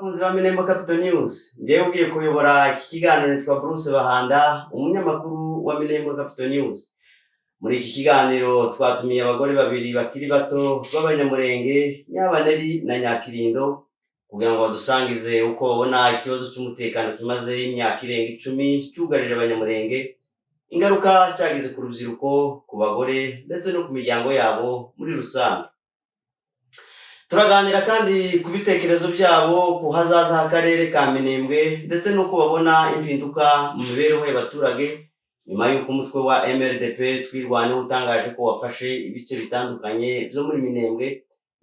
bakunzi ba Minembo Capital News, ngewe ugiye kuyobora iki kiganiro nitwa Bruce Bahanda, umunyamakuru wa Minembo Capital News. Muri iki kiganiro twatumiye abagore babiri bakiri bato b'abanyamurenge, Nyabaneri na Nyakirindo, kugira ngo badusangize uko babona ikibazo cy'umutekano kimaze imyaka irenga 10 cyugarije abanyamurenge, ingaruka cyagize ku rubyiruko, ku bagore ndetse no ku miryango yabo muri rusange. Turaganira kandi ku bitekerezo byabo ku hazaza h'akarere ka Minembwe ndetse nuko babona impinduka mu mibereho y'abaturage nyuma y'uko umutwe wa MRDP twirwaneho utangaje ko wafashe ibice bitandukanye byo muri Minembwe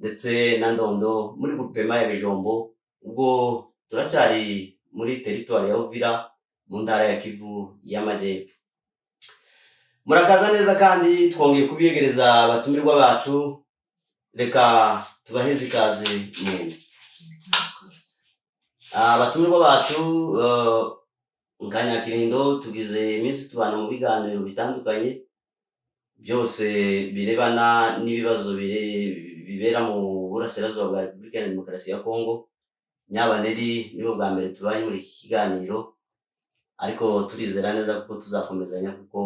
ndetse na Ndondo muri groupement ya Bijombo. Ubwo turacyari muri territoire ya Uvira mu ntara ya Kivu y'Amajyepfo. Murakaza neza kandi twongeye kubiyegereza abatumirwa bacu. Reka tubaheze ikaze mwene. Abatumirwa bacu Nyakirindo tugize iminsi tubana mu biganiro bitandukanye byose birebana n'ibibazo bibera mu burasirazuba bwa Repubulika ya Demokarasi ya Kongo. Nyabaneri nibo bwa mbere tubanye muri iki kiganiro, ariko turizera neza kuko tuzakomezanya kuko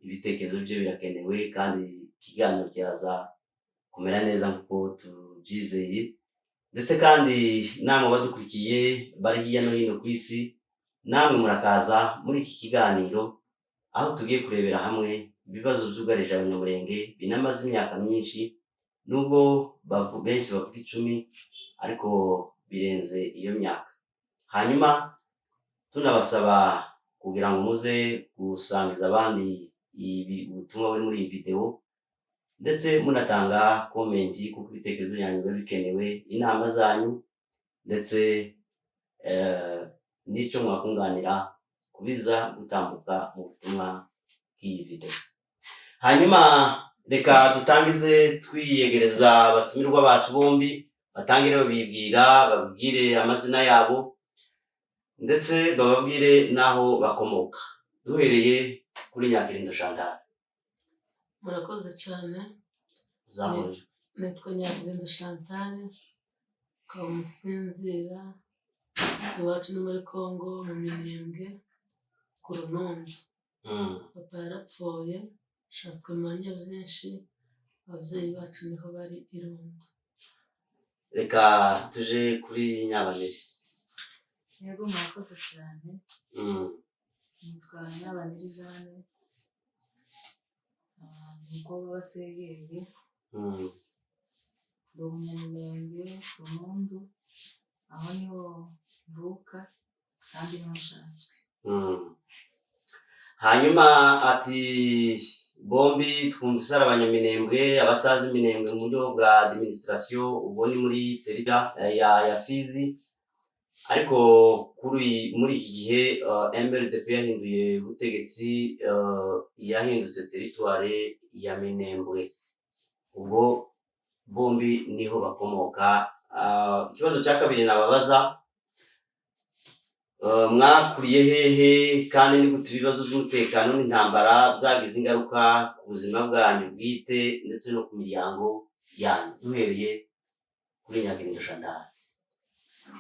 ibitekerezo bye birakenewe kandi ikiganiro cyaza kumera neza kuko tubyizeye. Ndetse kandi namwe badukurikiye bari hirya no hino ku isi, namwe murakaza muri iki kiganiro aho tugiye kurebera hamwe ibibazo byugarije abanyamurenge binamaze imyaka myinshi, nubwo benshi bavuga 10 ariko birenze iyo myaka. Hanyuma tunabasaba kugira ngo muze gusangiza abandi ubutumwa buri muri iyi video, ndetse munatanga comment kuko ibitekerezo byanyu biba bikenewe, inama zanyu ndetse n'icyo mwakunganira kubiza gutambuka mu butumwa bw'iyi video. Hanyuma reka dutangize twiyegereza abatumirwa bacu bombi, batangire babibwira, babwire amazina yabo ndetse bababwire naho bakomoka. Duhereye kuri Nyakirindo Chantal. Murakoze cyane. Zamuri. Nitwa Nyakirindo Chantal, ukaba umusinzira, iwacu ni muri Kongo mu Minembwe ku Runondo. Papa yarapfuye, ashatswe mu banya byinshi, ababyeyi bacu niho bari Irundo. Reka tuje kuri Nyabaneri. Yego murakoze cyane. Nitwa Nyabaneri Jeanne, umukobwa wa Segeye, ndi Umunyamurenge Runondo, aho niho mvuka kandi niho nshatswe. Hanyuma ati bombi twumvise ari abanyaminembwe, abatazi Minembwe mu buryo bwa administration ubwo ni muri territoire ya Fizi, ariko muri iki gihe MRDP yahinduye ubutegetsi, yahindutse territoire ya Minembwe. Ubwo bombi niho bakomoka. Ikibazo cya kabiri nababaza, mwakuriye hehe kandi ni gute ibibazo by'umutekano n'intambara byagize ingaruka ku buzima bwanyu bwite ndetse no ku miryango yanyu? Duhereye kuri Nyakirindo Chantal.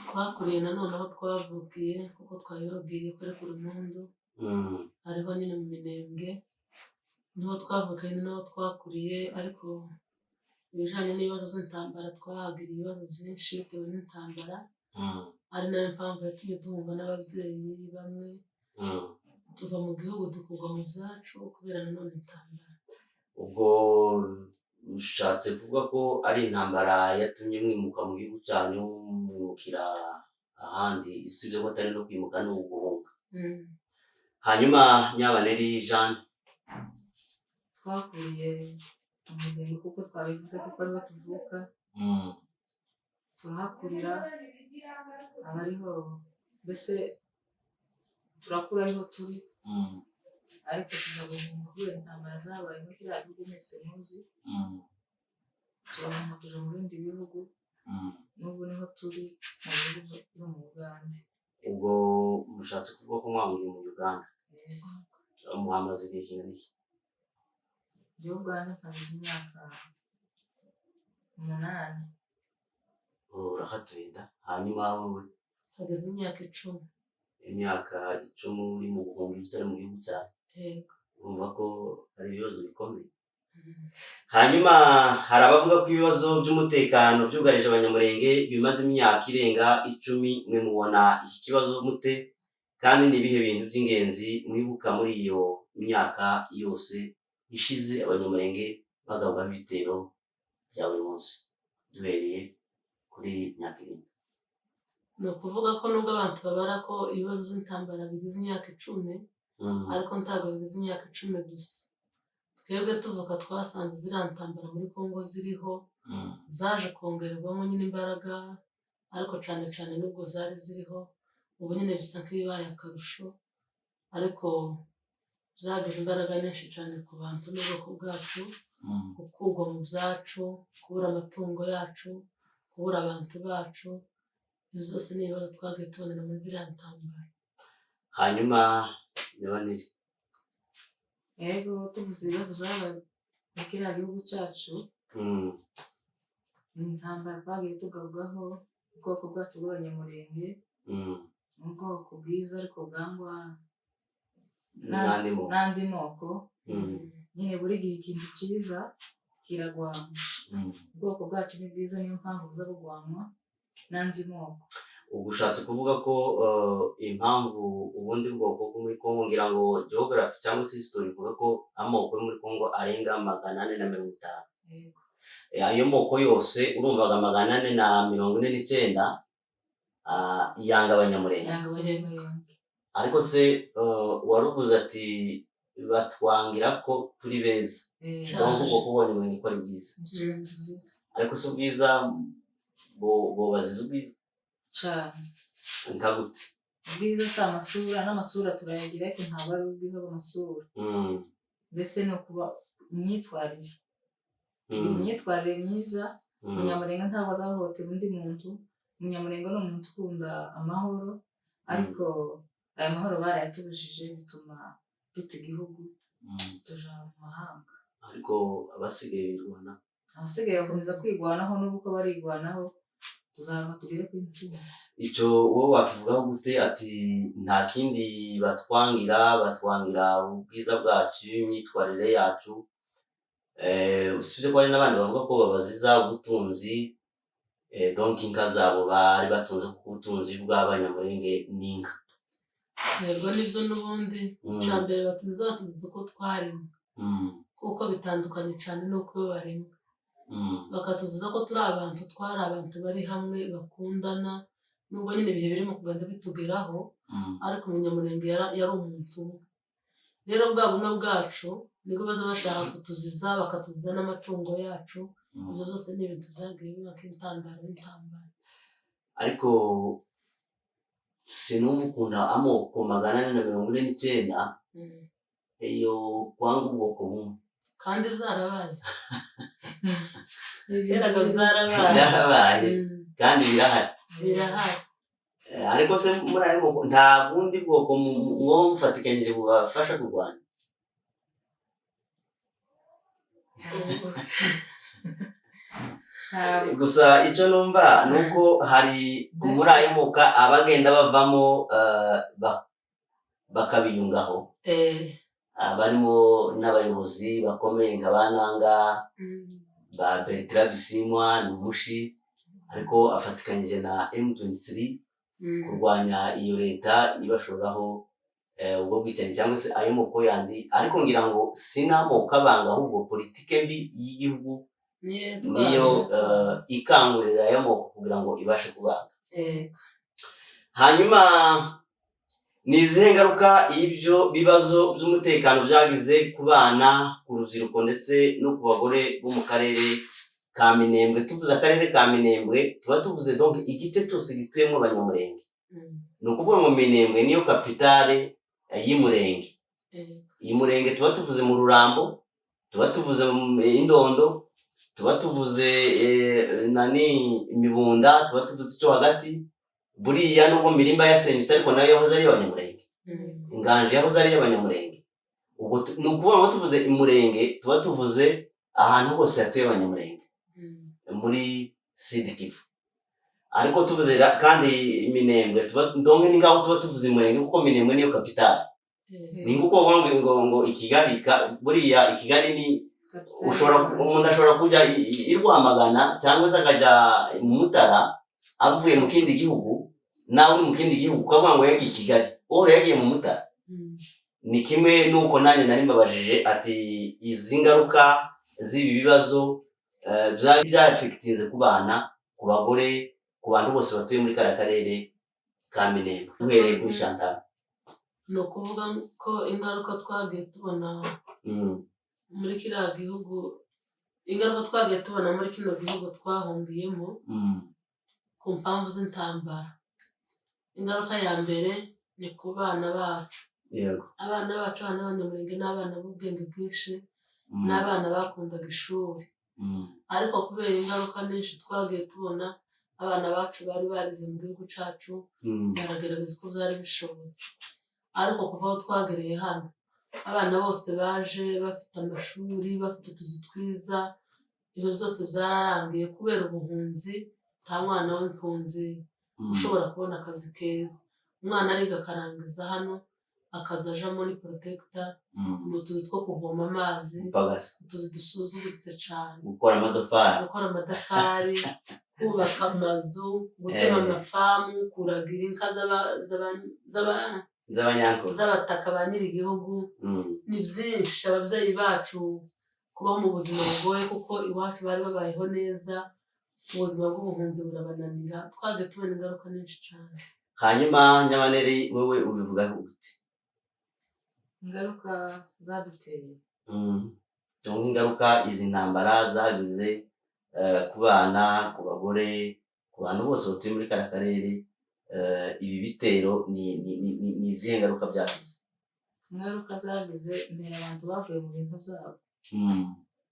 Twakuriye nanone aho twavukiye kuko twabibabwiye kuri ku Runondo, hariho nyine mu Minembwe niho twavukiye, niho twakuriye, ariko ibijanye n'ibibazo by'intambara twahagiriye ibibazo byinshi bitewe n'intambara, ari nayo mpamvu yatumye duhunga n'ababyeyi bamwe, tuva mu gihugu dukurwa mu byacu kubera nanone intambara. Ubwo ushatse kuvuga ko ari intambara yatumye mwimuka mu gihugu cyanyu mwimukira ahandi, usibye ko atari no kwimuka no guhunga. Hanyuma Nyabaneri Jeanne. Twakuriye mu Minembwe kuko twabivuze kuko ariho tuvuka, turahakurira, abariho mbese turakura ariho turi, ariko tuza guhunga kubera intambara zabaye muri kiriya gihugu mwese muzi, turahunga tuja mu bindi bihugu, n'ubu niho turi mu bihugu byo mu Uganda. Ubwo mushatse kuvuga ko mwahungiye mu Uganda? Muhamaze igihe kingana iki? Uganda mpaze imyaka 8. Urahatuye da? Hanyuma wowe? hageze imyaka 10. Imyaka 10 uri mu buhungiro utari mu gihugu cyawe. Yego. Urumva ko ari ibibazo bikomeye. Hanyuma hari abavuga ko ibibazo by'umutekano byugarije Abanyamulenge bimaze imyaka irenga 10. Mwe mubona iki kibazo mute, kandi ni ibihe bintu by'ingenzi mwibuka muri iyo myaka yose ishize Abanyamulenge bagabwaho ibitero bya buri munsi duhereye kuri Nyakiriba? Ni ukuvuga ko nubwo abantu babara ko ibibazo by'intambara bigize imyaka 10, ariko ntabwo bigize imyaka 10 gusa. Twebwe tuvuka twasanze ziriya ntambara muri Kongo ziriho, zaje kongerwamo nyine imbaraga, ariko cyane cyane nubwo zari ziriho ubu nyine bisa nk'ibibaye akarusho, ariko zagize imbaraga nyinshi cyane ku bantu n'ubwoko bwacu, gukurwa mu byacu, kubura amatungo yacu, kubura abantu bacu. Ibyo byose ni ibibazo twagiye tubonera muri ziriya ntambara. Hanyuma Leonel, yego tuvuze ibibazo byabaye mu kiriya gihugu cyacu, ni intambara twagiye tugabwaho ubwoko bwacu bw'Abanyamulenge, mu bwoko bwiza ariko bwangwa n'andi moko. Nyine buri gihe ikintu cyiza kiragwanwa. Ubwoko bwacu ni bwiza, niyo mpamvu buza bugwanwa n'andi moko. ubwo ushatse kuvuga ko impamvu ubundi bwoko bwo muri Kongo, ngira ngo geography cyangwa se history ivuga ko amoko yo muri Kongo arenga 450. Yego. Ayo moko yose urumvaga 449 yanga Abanyamulenge. Ariko se waruvuze ati batwangira ko turi beza, donc ubwo kubonye Abanyamulenge ko ari bwiza. Ariko se ubwiza bo bazize ubwiza cyane nkagute? ubwiza si amasura, n'amasura turayagira ariko ntabwo ari ubwiza bw'amasura. Mbese ni ukuba imyitwarire, imyitwarire myiza. Umunyamulenge ntabwo azahohotera undi muntu. Umunyamulenge ni umuntu ukunda amahoro, ariko aya mahoro barayatubujije, bituma duta igihugu tuja mu mahanga. Ariko abasigaye birwana, abasigaye bakomeza kwigwanaho, n'ubu ko barigwanaho tuzaba tugere ku intsinzi. Icyo wowe wakivugaho gute? Ati nta kindi batwangira ubwiza bwacu, imyitwarire yacu, usibye ko hari n'abandi bavuga ko babaziza ubutunzi, donc inka zabo bari batunze, kuko ubutunzi bw'Abanyamulenge ni inka. Yego nibyo, n'ubundi icyambere batuziza uko twaremwe, kuko bitandukanye cyane n'uko baremwe. Bakatuziza ko turi abantu bari hamwe bakundana, nubwo nyine ibihe birimo kugenda bitugeraho, ariko Umunyamulenge yari umuntu umwe. Rero bwa bumwe bwacu nibwo baza bashaka kutuziza, bakatuziza n'amatungo yacu. Ibyo byose ni ibintu byagiye biba nk'intandaro y'intambara. Ariko sinumva ukuntu amoko 449 iyo kwanga ubwoko bumwe, kandi byarabaye. Yeraga byarabaye kandi birahari. Ariko se muri ayo moko nta bundi bwoko mwo mfatikanyije bubafasha kurwana? Gusa icyo numva nuko hari muri ayo moko abagenda bavamo bakabiyungaho, barimo n'abayobozi bakomeye nka Bananga, ba Bertrand Bisimwa n'umushi, ariko afatikanyije na M23 kurwanya iyo leta ibashoraho ubwo bwicanyi cyangwa se ayo moko yandi. Ariko ngira ngo sinamoko abanga, ahubwo politike mbi y'igihugu niyo ikangurira ayo moko kugira ngo ibashe kubanga. Hanyuma ni izihe ngaruka ibyo bibazo by'umutekano byagize ku bana, ku rubyiruko ndetse no ku bagore bo mu karere ka Minembwe? Tuvuze akarere ka Minembwe tuba tuvuze donc igice cyose gituyemo Abanyamulenge. Ni ukuvuga ngo Minembwe niyo kapitale y'Umurenge. Iyi Murenge tuba tuvuze mu Rurambo, tuba tuvuze Indondo, tuba tuvuze Imibunda, tuba tuvuze icyo hagati. Buriya nubwo Mirimba yasenyutse, ariko nayo yahoze ari Abanyamulenge. Inganje yahoze ari Abanyamulenge. Ubwo ni ukuvuga ngo tuvuze Imurenge tuba tuvuze ahantu hose hatuye Abanyamulenge muri Sud Kivu. ariko tuvuze kandi Minembwe ndonke ni ngaho tuba tuvuze Murenge kuko Minembwe niyo kapitali. Ni nguko ngo Ikigali buriya Ikigali ni umuntu ashobora kujya i Rwamagana cyangwa se akajya mu Mutara avuye mu kindi gihugu, nawe uri mu kindi gihugu ukavuga ngo yagiye i Kigali, wowe yagiye mu Mutara. Ni kimwe nuko nanjye nari mbabajije ati izi ngaruka z'ibi bibazo byafekitinze ku bana, ku bagore, ku bantu bose batuye muri kariya karere ka Minembwe. Uhereye kuri Chantal. Ni ukuvuga ko ingaruka twagiye tubona muri kiriya gihugu, ingaruka twagiye tubona muri kino gihugu twahungiyemo ku mpamvu z'intambara. Ingaruka ya mbere ni ku bana bacu. Abana bacu, abana b'Abanyamulenge ni abana b'ubwenge bwinshi, ni abana bakundaga ishuri, ariko kubera ingaruka nyinshi twagiye tubona, abana bacu bari barize mu gihugu cyacu, baragerageza uko byari bishobotse, ariko kuva aho twagereye hano abana bose baje bafite amashuri, bafite utuzi twiza, ibyo byose byararangiye kubera ubuhunzi. Nta mwana w'impunzi ushobora kubona akazi keza. Umwana ariga akarangiza hano akaza aja muri protector, mu tuzi two kuvoma amazi, utuzi dusuzuguritse cyane, gukora amadafari, kubaka amazu, gutema amafamu, kuragira inka z'abataka ba nyir'igihugu. Ni byinshi. Ababyeyi bacu kubaho mu buzima bugoye kuko iwacu bari babayeho neza, ubuzima bw'ubuhunzi burabananira. Twagiye tubona ingaruka nyinshi cyane. Hanyuma Nyabaneri, wowe ubivugaho gute? Ingaruka zaduteye ingaruka izi ntambara zagize ku bana, ku bagore, ku bantu bose batuye muri kariya karere, ibi bitero ni izihe ngaruka byagize? Ingaruka zagize mbere abantu bavuye mu bintu byabo.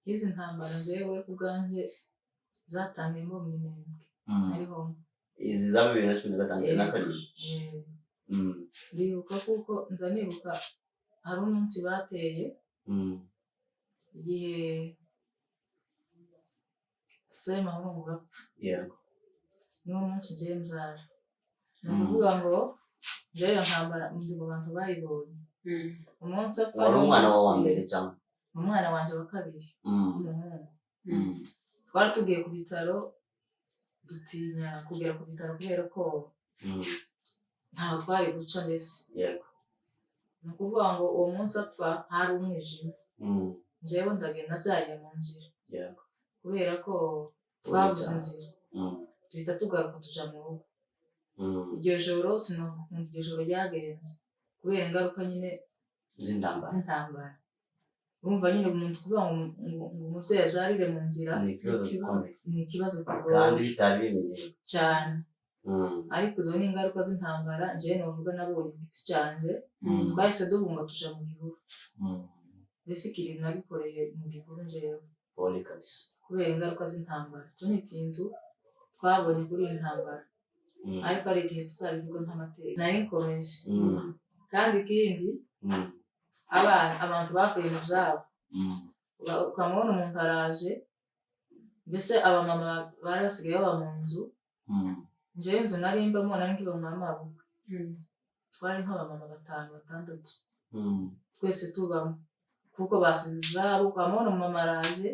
Izi ntambara njyewe ku bwanjye zatangiye mu Minembwe ariho izi za 2015 na kabiri. Ndibuka kuko nza nibuka hari umunsi bateye igihe Semahoro urapfa. Niwo munsi njyewe mbyara. Ni ukuvuga ngo njyewe ntambara ndi mu bantu bayibonye. Umunsi apfa wari umwana wa mbere cyangwa umwana wanjye wa kabiri w'umuhungu. Twari tugiye ku bitaro, dutinya kugera ku bitaro kubera ko ntaho twari guca mbese. Ni ukuvuga ngo uwo munsi apfa hari umwijima. Njyewe ndagenda byariye mu nzira kubera ko twabuze inzira, duhita tugaruka tuja mu rugo. Iryo joro sinakunda iryo joro ryagenze kubera ingaruka nyine z'intambara. Urumva nyine umuntu kuvuga ngo umubyeyi ajarire mu nzira ni ikibazo kigoye kandi bitari bimenyereye cyane. Ariko izo ni ingaruka z'intambara njyewe navuga nabonye igiti cyanjye. Twahise duhunga tuja mu gihuru. Mbese ikintu nagikoreye mu gihuru njyewe kubera ingaruka z'intambara. Icyo ni ikintu twabonye kuri iyi ntambara, ariko ari igihe tuzabivuga nk'amateka. Narikomeje kandi ikindi abantu bavuye mu byabo, ukamubona umuntu araje, mbese abamama bari basigaye baba mu nzu. Njyewe inzu nari mbamo nari nkibamo amabukwe, twari nk'abamama 5-6 twese tubamo kuko basize izabo. Ukamubona umumama araje,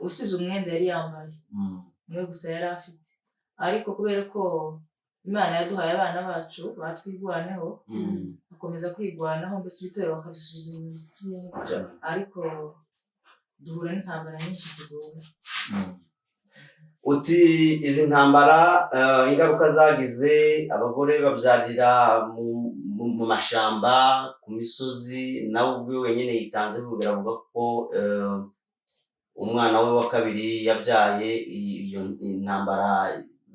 usibye umwenda yari yambaye niwe gusa yari afite, ariko kubera ko Imana yaduhaye abana bacu batwigwaneho, bakomeza kwigwanaho, mbese ibitero bakabisubiza inyuma. Ariko duhura n'intambara nyinshi zigoye. Uti izi ntambara ingaruka zagize, abagore babyarira mu mashamba, ku misozi. Nawe ubwe wenyine yitanze kugira avuga ko umwana we wa kabiri yabyaye, iyo intambara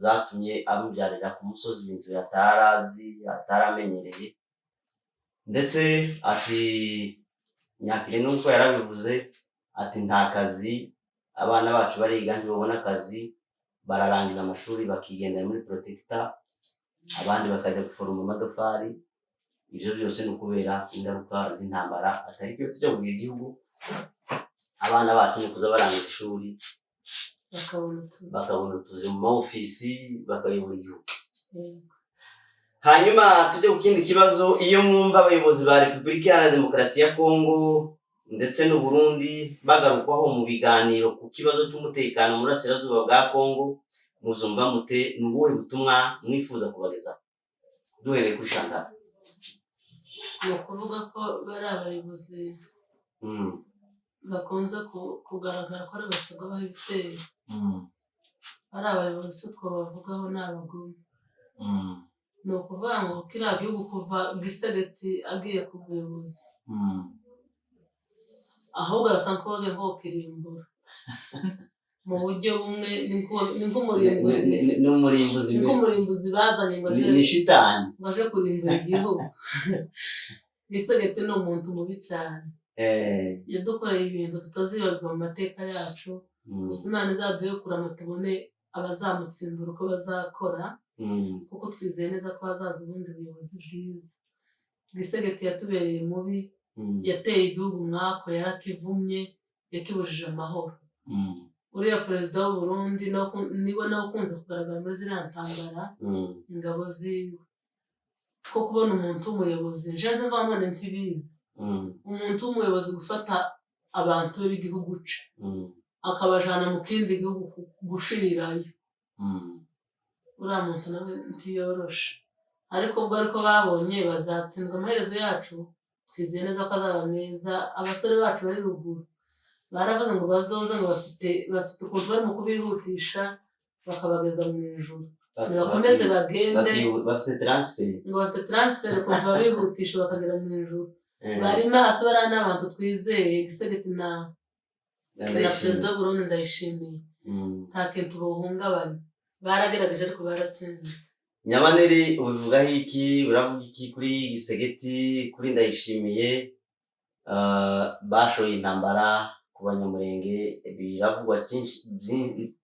zatumye amubyarira ku musozi, ibintu yatarazi ataramenyereye. Ndetse ati Nyakire nuko yarabivuze ati nta kazi, abana bacu bariga ntibabona akazi, bararangiza amashuri bakigendera muri protector, abandi bakajya guforoma amadafari. Ibyo byose ni ukubera ingaruka z'intambara. Atari cyo tujya kugira igihugu, abana bacu ni kuza barangiza ishuri bakabona utuzi mu maofisi bakayobora igihugu. Hanyuma tujye ku kindi kibazo. Iyo mwumva abayobozi ba Repubulika Iharanira Demokarasi ya Kongo ndetse n'u Burundi bagarukwaho mu biganiro ku kibazo cy'umutekano mu burasirazuba bwa Kongo, muzumva mute? Ni ubuhe butumwa mwifuza kubagezaho? Duhereye kuri Chantal. Ni ukuvuga ko bari abayobozi bakunze kugaragara ko ari batugwaho ibitero. Ari abayobozi icyo twabavugaho ni abagome. Ni ukuvuga ngo kiriya gihugu kuva Gisegeti agiye ku buyobozi, ahubwo arasa nk'uwagiye nko kukirimbura mu buryo bumwe. Ni nk'umurimbuzi bazanye ngo aje kurimbura igihugu. Gisegeti ni umuntu mubi cyane, yadukoreye ibintu tutazibagirwa mu mateka yacu. Gusa Imana izaduhe kurama tubone abazamutsimbura uko bazakora, kuko twizeye neza ko hazaza ubundi buyobozi bwiza. Gisegeti yatubereye mubi, yateye igihugu mwako, yarakivumye, yakibujije amahoro. Uriya perezida w'u Burundi niwe nawe ukunze kugaragara muri ziriya ntambara, ingabo ziwe. Ko kubona umuntu w'umuyobozi nsheze mva none ntibizi, umuntu w'umuyobozi gufata abantu be b'igihugu ce akabajana mu kindi gihugu gushirirayo, uriya muntu nawe ntiyoroshe. Ariko ubwo ariko babonye bazatsindwa, amaherezo yacu twizeye neza ko azaba meza. Abasore bacu bari ruguru baravuze ngo bazoze, ngo bafite ukuntu barimo kubihutisha bakabageza mu ijuru. Nibakomeze bagende, bafite transfer ukuntu babihutisha bakagera mu ijuru. Bari maso, bariya ni abantu twizeye. Gisegeti na perezida w'u Burundi Ndayishimiye nta kintu bohungabanya, baragerageje ariko baratsinze. Nyamaneri, ubivugaho iki? Uravuga iki kuri Gisegeti, kuri Ndayishimiye? Bashoye intambara ku Banyamulenge, biravugwa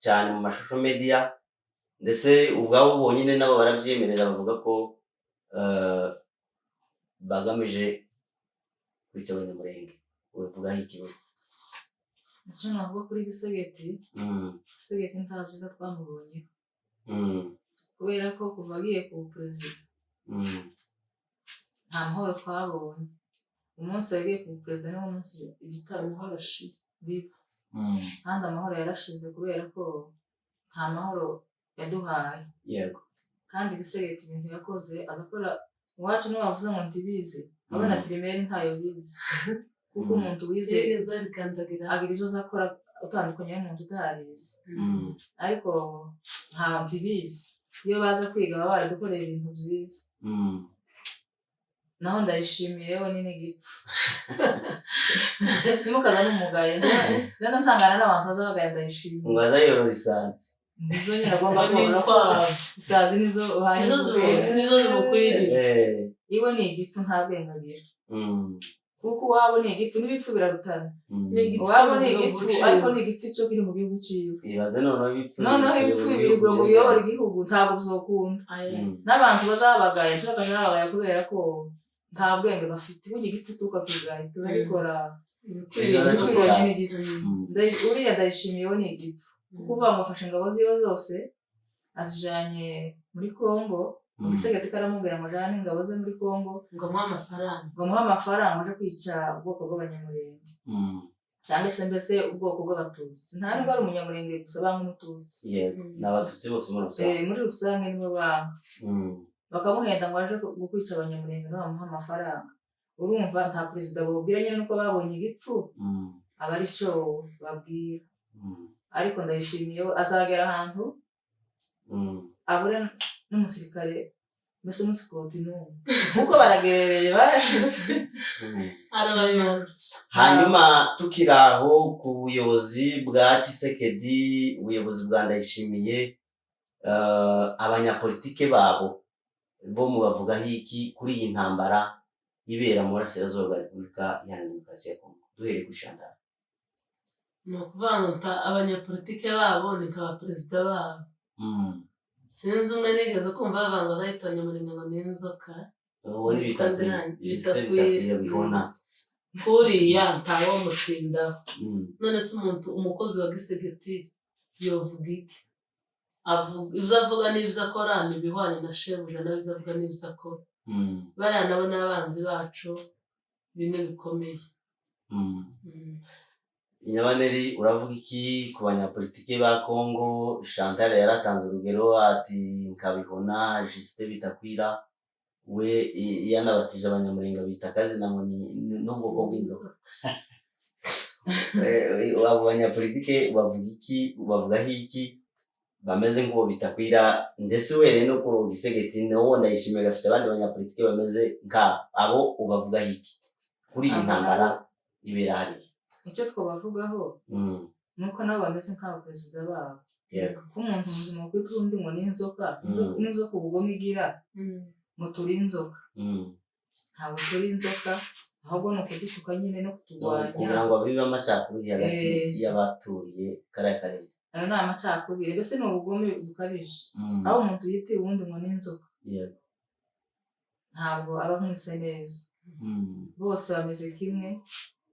cyane mu mashusho media, ndetse ubwabo bonyine nabo barabyemerera, bavuga ko bagamije kwica Abanyamulenge. Ubivugaho iki? icyo navuga kuri Gisegeti, Gisegeti nta byiza twamubonyeho, kubera ko kuva agiye ku perezida nta mahoro twabonye. Umunsi yagiye ku perezida niwo munsi ibitaro amahoro biba, kandi amahoro yarashize kubera ko nta mahoro yaduhaye. Kandi Gisegeti ibintu yakoze aza akora iwacu, niwe wavuze ngo ntibize, abana primaire ntayo bize, kuko umuntu wize agira ibyo azakora utandukanye n'umuntu utarize. Ariko nta ntibize, iyo baza kwiga baba baradukorera ibintu byiza. Naho Ndayishimiye yewe nini gipfu nimukaza n'umugaye, rero ntangana n'abantu baza bagaya Ndayishimiye ngo azayorora isazi. Nizo nyine agomba korora, isazi nizo zimukwiriye. Iwe ni igipfu nta bwenge agira, kuko uwabo ni igipfu n'ibipfu birarutana. Uwabo ni igipfu, ariko ni igipfu cyo kiri mu gihugu cyiwe. Noneho ibipfu bibiri ngo biyobora igihugu ntabwo bizokunda. N'abantu bazabagaye ntibakazabagaye kubera ko nta bwenge bafite. Burya igipfu tukakigaya tuzabikora ibikwiriye n'igipfu. Uriya Ndayishimiye we ni igipfu, kuko uvuga ngo afashe ingabo ziwe zose azijanye muri Kongo. Gisegeti karamubwira ngo ajane ingabo ze muri Kongo, ngo amuhe amafaranga aje kwica ubwoko bw'Abanyamulenge, cyangwa se mbese ubwoko bw'Abatutsi. Nta nubwo ari Umunyamulenge gusa, banga Umututsi, n'Abatutsi bose muri rusange nibo banga. Bakamuhenda ngo aje gukwica Abanyamulenge bamuha amafaranga. Urumva nta perezida babwira, nyine nuko babonye igipfu aba ari cyo babwira. Ariko Ndayishimiye azagera ahantu abure n'umusirikare, mbese umusikoti n'umwe, kuko baragerereye barashize. Hanyuma tukiri aho ku buyobozi bwa Tshisekedi, ubuyobozi bwa Ndayishimiye, abanyapolitike babo bo mubavugaho iki kuri iyi ntambara ibera mu burasirazuba bwa Repubulika Iharanira Demokarasi ya Kongo? Duhereye kuri Chantal. Ni ukuvuga ngo abanyapolitike babo ni nka perezida babo. Sinzi umwe nigeze kumva bavuga ngo azahita Abanyamulenge ngo ni inzoka, bitakwira kuriya ntawo mutindaho. None se umukozi wa Gisegeti yovuga iki, ibyo avuga n'ibyo akora ntibihwanye na shebuja nawe ibyo avuga n'ibyo akora. Bariya nabo ni abanzi bacu bimwe bikomeye. Nyabaneri, uravuga iki ku banyapolitike ba Kongo? Chantal yaratanze urugero ati Nkabihona Justin Bitakwira we yanabatije abanyamurenga bita kazi namo n'ubwoko bw'inzoka. Abo banyapolitike bavuga iki, bavugaho iki bameze nk'uwo Bitakwira? Ndetse were no ku Gisegeti nawo ndayishimiye gafite abandi banyapolitike bameze abo ubavugaho iki kuri iyi ntambara ibera hariya? Icyo twabavugaho nuko nabo bameze nk'abaperezida babo. Ko umuntu muzima kwitwa undi ngo n'inzoka, n'inzoka ubugome igira ngo turi inzoka. Ntabwo turi inzoka, ahubwo ni ukudutuka nyine no kuturwanya kugira ngo bibe amacakubiri hagati y'abaturiye kariya karere. Ayo ni amacakubiri, mbese ni ubugome bukabije. Aho umuntu yitira ubundi ngo n'inzoka ntabwo aba mwise neza. Bose bameze kimwe,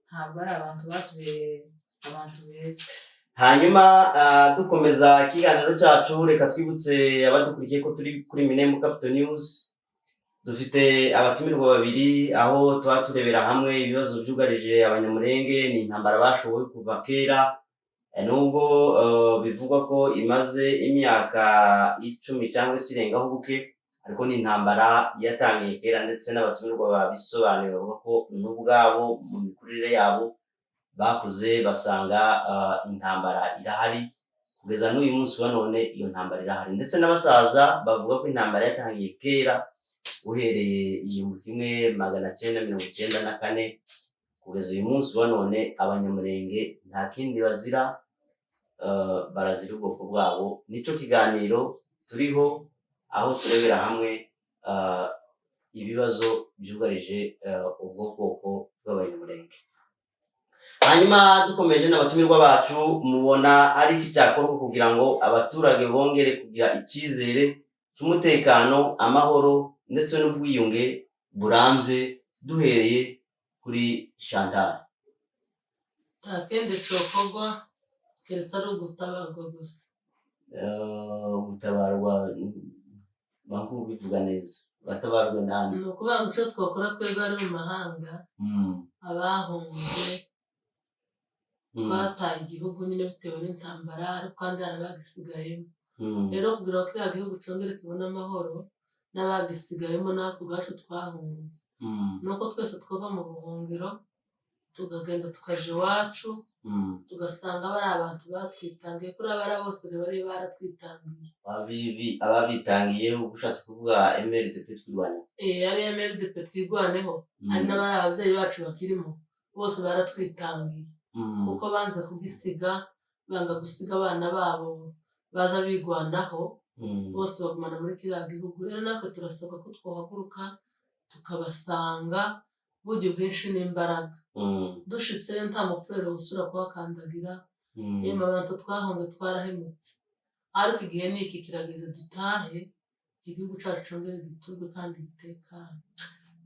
ntabwo ari abantu batubereye abantu beza. Hanyuma dukomeza ikiganiro cyacu, reka twibutse abadukurikiye ko turi kuri Minembwe Capital News. Dufite abatumirwa babiri aho tuba turebera hamwe ibibazo byugarije abanyamurenge. Ni intambara bashoboye kuva kera, nubwo bivugwa ko imaze imyaka 10 cyangwa se irengaho buke, ariko ni intambara yatangiye kera, ndetse n'abatumirwa babisobanura bavuga ko n'ubwabo mu mikurire yabo bakuze basanga intambara irahari kugeza n'uyu munsi wa none. Iyo ntambara irahari, ndetse n'abasaza bavuga ko intambara yatangiye kera uhereye 1994 kugeza uyu munsi wa none. Abanyamurenge nta kindi bazira, barazira ubwoko bwabo. Nico kiganiro turiho, aho turebera hamwe ibibazo byugarije ubwo bwoko bw'abanyamurenge. Hanyuma dukomeje n'abatumirwa bacu, mubona ari iki cyakorwa kugira ngo abaturage bongere kugira icyizere cy'umutekano, amahoro ndetse n'ubwiyunge burambye, duhereye kuri Chantal? Nta kindi cyokorwa keretse ari ugutabarwa gusa. Gutabarwa banku bivuga neza, batabarwe nande? Ni ukuvuga ngo icyo twakora twebwe ari mu mahanga, abahunze twataye igihugu nyine bitewe n'intambara, ariko kandi hari abagisigayemo. Rero kugira ngo kiriya gihugu cyongere kibone amahoro, n'abagisigayemo natwe ubwacu twahunze, nuko twese twava mu buhungiro tukagenda tukaja iwacu, tugasanga bari abantu batwitangiye, kuri abari bose bari baratwitangiye. Ababitangiye ushatse kuvuga MLDP twirwaneho? Ari MLDP twirwaneho, hari n'abari ababyeyi bacu bakirimo, bose baratwitangiye kuko banze kugisiga, banga gusiga abana babo baza bigwanaho, bose bagumana muri kiriya gihugu. Rero natwe turasabwa ko twahaguruka tukabasanga buryo bwinshi n'imbaraga. Dushitse nta mufurere usura kuhakandagira, yema abantu twahunze twarahemutse, ariko igihe niki kirageze dutahe, igihugu cyacu cyongere giturwe kandi gitekane.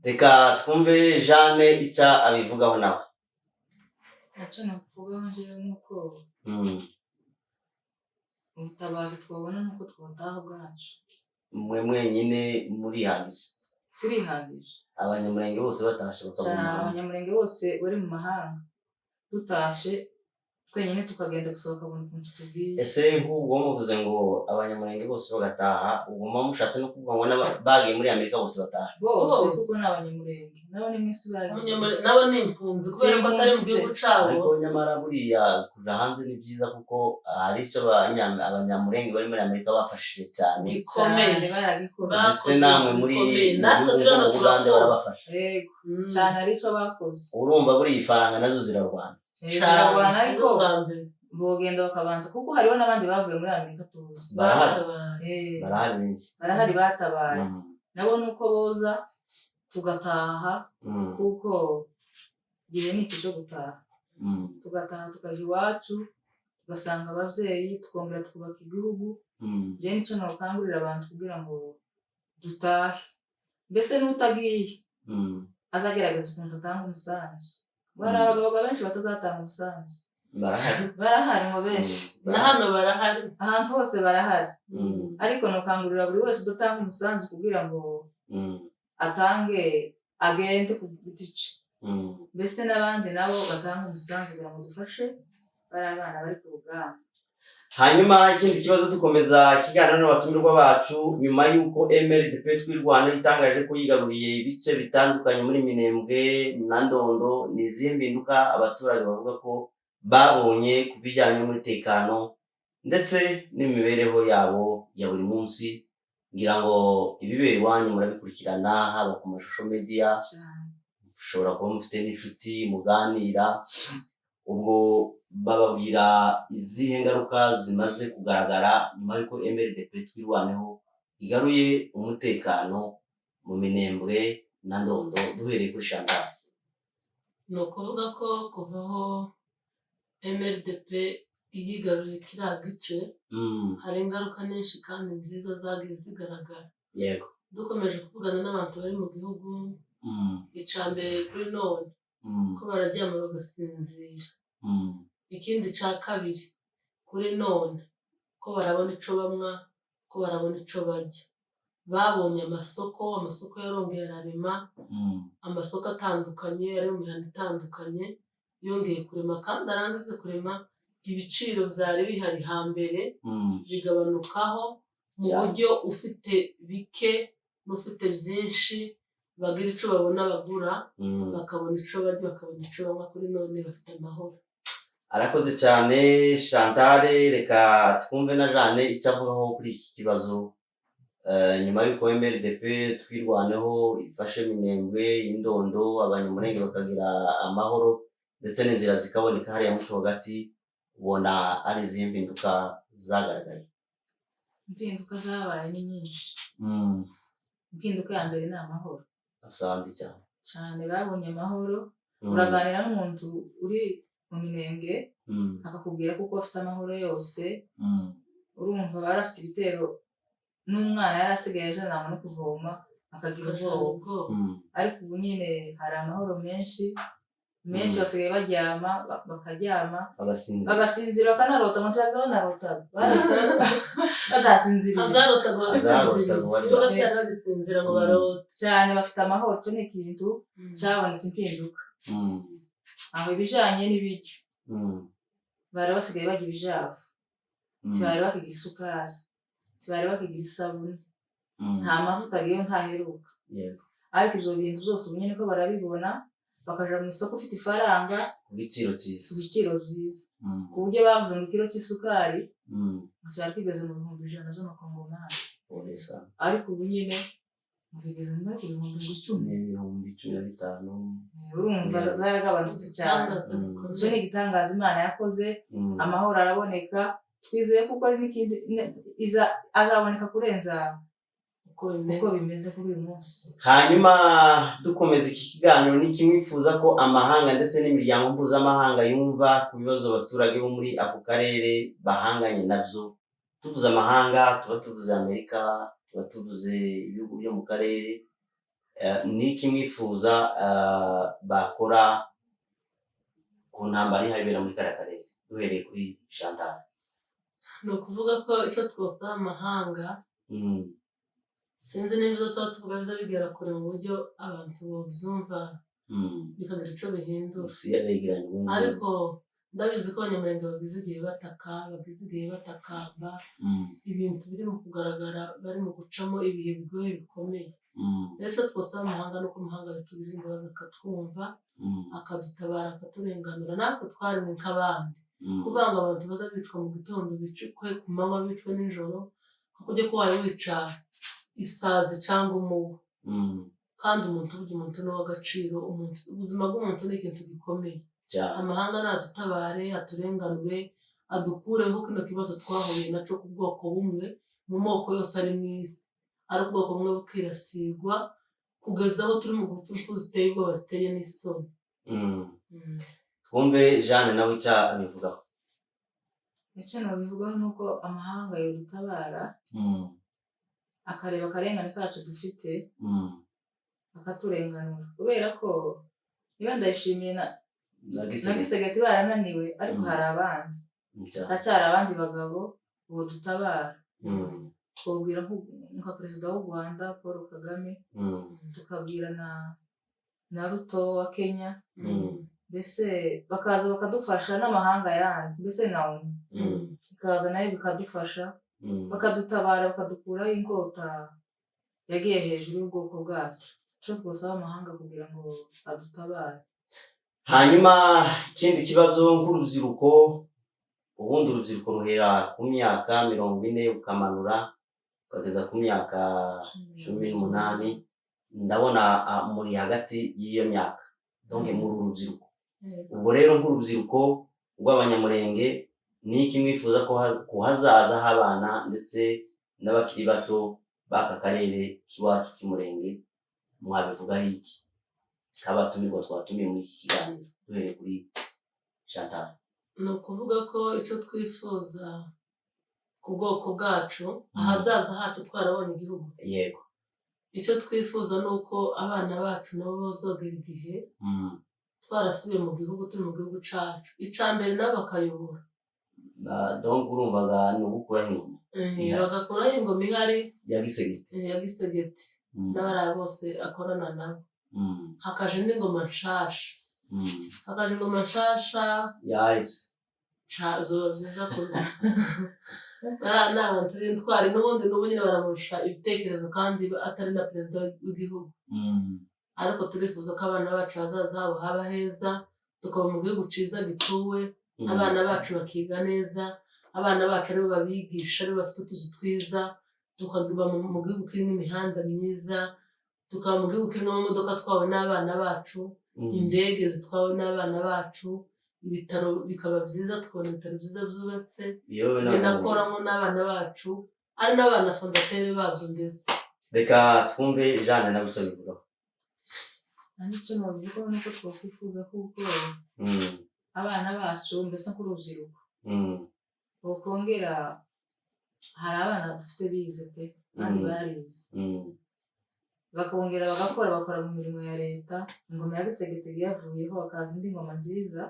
Reka twumve Jeanne icyo abivugaho nawe. Icyo nakuvugaho njyewe nuko ubutabazi twabona nuko twataha bwacu. Mwe mwenyine murihagije? Turihagije. Abanyamurenge bose batashe bakabona? Abanyamurenge bose bari mu mahanga dutashe twenyine tukagenda gusaba kabona ukuntu tubwiye. Ese nk'ubwo muvuze ngo abanyamurenge bose bagataha, ubwo mushatse no kuvuga ngo bagiye muri Amerika bose bataha? Bose kuko n'abanyamurenge nabo ni mwisi bagiye, nabo ni impunzi kubera ko atari mu gihugu cyabo. Ariko nyamara buriya kuja hanze ni byiza, kuko hari icyo abanyamurenge bari muri Amerika bafashije cyane gikomeye, ndetse namwe muri Uganda barabafasha cyane, ari cyo bakoze. Urumva buriya ifaranga nazo zirarwana, ariko bogenda bakabanza, kuko hariho n'abandi bavuye muri Amerika tuzi barahari batabaye nabo, nuko boza tugataha, kuko gihe niki cyo gutaha, tugataha tukaja iwacu, tugasanga abavyeyi, tukongera twubaka igihugu. Je nicyo nokangurira abantu kugira ngo dutahe, mbese n'utagiye azagerageza ukuntu atanga umusanzu. Hari abagabo benshi batazatanga umusanzu, barahari mu benshi na hano barahari ahantu hose barahari ariko nokangurira buri wese dutanga umusanzu kugira ngo atange agende ku giti cye mbese n'abandi nabo batanga umusanzu kugira ngo dufashe bari abana bari ku rugamba. Hanyuma ikindi kibazo dukomeza kiganiro n'abatumirwa bacu nyuma y'uko MRDP twirwana itangaje ko yigaruriye ibice bitandukanye muri Minembwe na Ndondo, n'izihe mpinduka abaturage bavuga ko babonye ku bijyanye n'umutekano ndetse n'imibereho yabo ya buri munsi? Ngira ngo ibibera iwanyu murabikurikirana haba ku mashusho media, ushobora kuba mufite n'inshuti muganira, ubwo bababwira izihe ngaruka zimaze kugaragara nyuma y'uko MRDP twirwaneho igaruye umutekano mu Minembwe na Ndondo? Duhereye kuri Chantal. Ni ukuvuga ko kuvaho MRDP iyigaruye kiriya gice hari ingaruka nyinshi kandi nziza zagiye zigaragara. Yego. Dukomeje kuvugana n'abantu bari mu gihugu, icambere kuri none ko bararyama bagasinzira, ikindi ca kabiri kuri none ko barabona ico bamwa, ko barabona ico barya, babonye amasoko yarongeye ararema, amasoko atandukanye ari mu mihanda itandukanye yongeye kurema, kandi arangize kurema ibiciro vyari bihari hambere bigabanukaho mu buryo ufite bike n'ufite byinshi bagira ico babona bagura, bakabona ico barya, bakabona ico banywa. Kuri none bafite amahoro. Arakoze cyane Chantal. Reka twumve na Jane icyo avugaho kuri iki kibazo nyuma y'uko MRDP twirwaneho ifashe Minembwe, Indondo, abanyamurenge bakagira amahoro ndetse n'inzira zikaboneka hariya muco hagati. Ubona ari izihe mpinduka zagaragaye? Impinduka zabaye ni nyinshi. Impinduka ya mbere ni amahoro. Asante cyane. Babonye amahoro. Uraganira n'umuntu uri mu Minembwe akakubwira kuko afite amahoro yose. Urumva barafite ibitero, n'umwana yari asigaye ajana no kuvoma akagira ubwoba, ariko ubu nyine hari amahoro menshi. Basigaye baryama bakaryama bagasinzira bakanarota. Amatraga banarota batasinziriye bagasinzira ngo barote cyane. Bafite amahoro. Cyo ni ikintu cyabonetse impinduka. Aho ibijanye n'ibiryo bari basigaye barya ibijavu, ntibari bakigira isukari, ntibari bakigira isabune, nta mavuta agiyeho ntaheruka. Ariko ivyo bintu byose ubu nyene ko barabibona, bakaja mu isoko ufite ifaranga ku biciro byiza, ku buryo bavuze ngo ikiro cy'isukari cyari kigeze mu 100 z'amakongomani, ariko ubu nyine mugeze muri ku 10,015. Urumva zaragabanutse cyane. Icyo ni igitangaza Imana yakoze. Amahoro araboneka, twizeye kuko ari n'ikindi azaboneka kurenza uko bimeze kuri uyu munsi. Hanyuma dukomeza iki kiganiro, ni kimwifuza ko amahanga ndetse n'imiryango mpuzamahanga yumva ku bibazo abaturage bo muri ako karere bahanganye nabyo. Tuvuze amahanga tuba tuvuze Amerika, tuba tuvuze ibihugu byo mu karere. Ni kimwifuza bakora ku ntambara ihabera muri kariya karere? Duhereye kuri Chantal. Ni ukuvuga ko icyo twosaba amahanga, sinzi niba ibyo tuvuga biza bigera kure mu buryo abantu babyumva bikagira icyo bihindura, ariko ndabizi ko abanyamurenge bagize igihe bataka, bagize igihe batakamba, ibintu biri mu kugaragara bari mu gucamo ibihe bigoye bikomeye. Rero icyo twosaba amahanga ni uko amahanga yatugirira imbabazi akatwumva, akadutabara, akaturenganura. Natwe twaremwe nk'abandi, kuvuga ngo abantu baza bicwa mu gitondo, bicwe ku manywa, bicwe nijoro, nko kujya ko wawe wica isazi cyangwa umubu. Kandi umuntu ni uw'agaciro. Ubuzima bw'umuntu ni ikintu gikomeye. Amahanga nadutabare, aturenganure, adukureho kino kibazo twahuye naco ku bwoko bumwe mu moko yose ari mu isi, ari ubwoko bumwe bukirasirwa kugeza aho turi mu gupfa impfu ziteye ubwoba, ziteye n'isoni. Twumve Jeanne nawe icyo abivugaho. Icyo nabivugaho ni uko amahanga yodutabara akareba akarengane kacu dufite, akaturenganura. Kubera ko niba ndayishimiye na Gisegeti barananiwe ariko hari abandi haracyari abandi bagabo uwo dutabara twabwira nka perezida w'u Rwanda Paul Kagame tukabwira na Ruto wa Kenya mbese bakaza bakadufasha n'amahanga yandi mbese nawe ikaza nayo bikadufasha bakadutabara bakadukuraho inkota yagiye hejuru y'ubwoko bwacu cyo twasaba amahanga kugira ngo adutabare. Hanyuma ikindi kibazo nk'urubyiruko, ubundi urubyiruko ruhera ku myaka 40 ukamanura ukageza ku myaka 18, ndabona muri hagati y'iyo myaka donc muri urubyiruko. Ubwo rero nk'urubyiruko rw'Abanyamurenge ni iki mwifuza ko hazaza h'abana ndetse n'abakiri bato b'aka karere k'iwacu k'Umurenge, mwabivugaho iki nk'abatumirwa twatumiye muri iki kiganiro duhereye kuri Chantal? Ni ukuvuga ko icyo twifuza ku bwoko bwacu ahazaza hacu twarabonye igihugu, yego, icyo twifuza ni uko abana bacu nabo bazogera igihe twarasubiye mu gihugu, turi mu gihugu cacu icya mbere nabo bakayobora. Donc urumvaga ni ugukuraho ingoma, bagakuraho ingoma ihari ya Gisegeti n'abariya bose akorana nabo, hakaje n'ingoma nshasha, hakaje ingoma nshasha ya AFC zoba byiza kuko bariya ni abantu b'intwari n'ubundi n'ubu nyine baramurusha ibitekerezo kandi atari na perezida w'igihugu, ariko turifuza ko abana bacu hazaza habo haba heza, tukaba mu gihugu ciza gituwe, abana bacu bakiga neza, abana bacu aribo babigisha, aribo bafite utuzu twiza, tukaba mu gihugu kirimo imihanda myiza, tukaba mu gihugu kirimo amamodoka twawe n'abana bacu, indege zitwawe n'abana bacu, ibitaro bikaba byiza, tukabona ibitaro byiza byubatse binakoramo n'abana bacu ari n'abana fondateri babyo. Mbese reka twumve Jeanne na gusa bivuga nicyo nabivugaho nuko twakwifuza kuko abana bacu mbese nk'urubyiruko bakongera, hari abana dufite bize pe kandi barize bakongera bakora mu mirimo ya leta, ingoma ya Gisegeti yavuyeho hakaza indi ngoma nziza,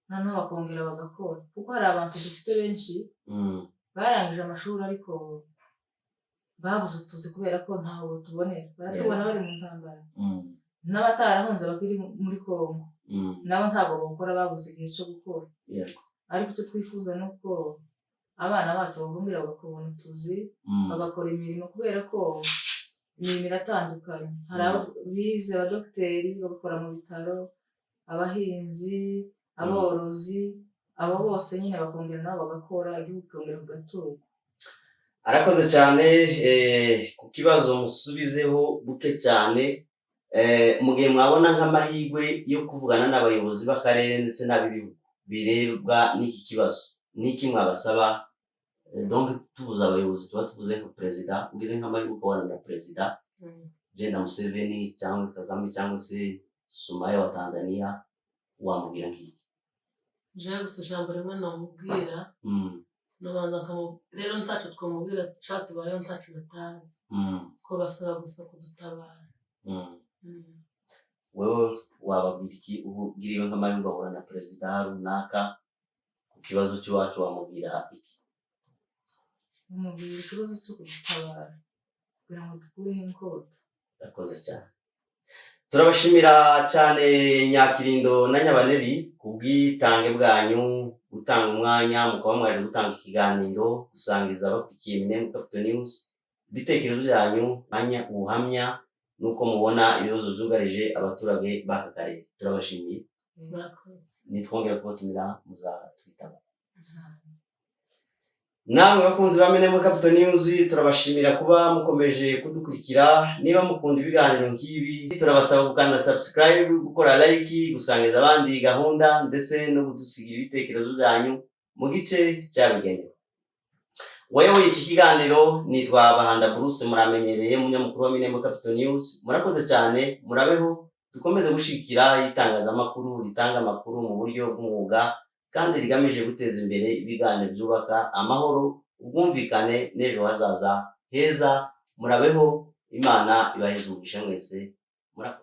noneho bakongera bagakora kuko hari abantu dufite benshi barangije amashuri ariko babuze utuzi kubera ko ntaho tubonera, baratubona bari mu ntambara, n'abatarahunze bakiri muri Kongo nabo ntabwo bakora, babuze igihe cyo gukora. Ariko icyo twifuza ni uko abana bacu bakongera bagakubona utuzi bagakora imirimo, kubera ko imirimo iratandukanye, hari abize abadogiteri bagakora mu bitaro, abahinzi, aborozi, abo bose nyine bakongera nabo bagakora, igihugu kongera kugaturwa. Arakoze cyane ku kibazo musubizeho buke cyane. Mu gihe mwabona nk'amahirwe yo kuvugana n'abayobozi b'akarere ndetse n'abibihugu birebwa n'iki kibazo, niki mwabasaba? Donc tuvuze abayobozi tuba tuvuze nka perezida, ugize nk'amahirwe ukabona na perezida Jenda Museveni cyangwa Kagame cyangwa se Sumaya wa Tanzania, wamubwira nk'iki? jewe gusa ijambo rimwe namubwira, nabanza rero ntacu twamubwira catubayeho ntacu batazi, twabasaba gusa kudutabara. Wewe wababwira iki ubwiriwe nk'amahirwe ugahura na perezida runaka ku kibazo cy'iwacu, wamubwira iki? Umubwira ikibazo cyo kudutabara kugira ngo dukureho inkota. Urakoze cyane. Turabashimira cyane Nyakirindo na Nyabaneri kubwitange bwanyu, gutanga umwanya mukaba mwaje gutanga ikiganiro, gusangiza abakurikiye Minembwe Capital News ibitekerezo byanyu, ubuhamya nuko mubona ibibazo byugarije abaturage b'aka karere. Turabashimiye, nitwongera kubatumira muzatwitaba. Namwe bakunzi ba Minembwe Capital News turabashimira kuba mukomeje kudukurikira. Niba mukunda ibiganiro nk'ibi, turabasaba gukanda subscribe, gukora like, gusangiza abandi gahunda ndetse no kudusigira ibitekerezo byanyu mu gice cyabigenewe. Wayoboye iki kiganiro nitwa Bahanda Bruce, muramenyereye umunyamakuru wa Minembwe Capital News. Murakoze cyane, murabeho, dukomeze gushikira itangazamakuru ritanga amakuru mu buryo bw'umwuga kandi rigamije guteza imbere ibiganiro byubaka amahoro, ubwumvikane n'ejo hazaza heza. Murabeho, Imana ibaheze umugisha mwese. Murakoze.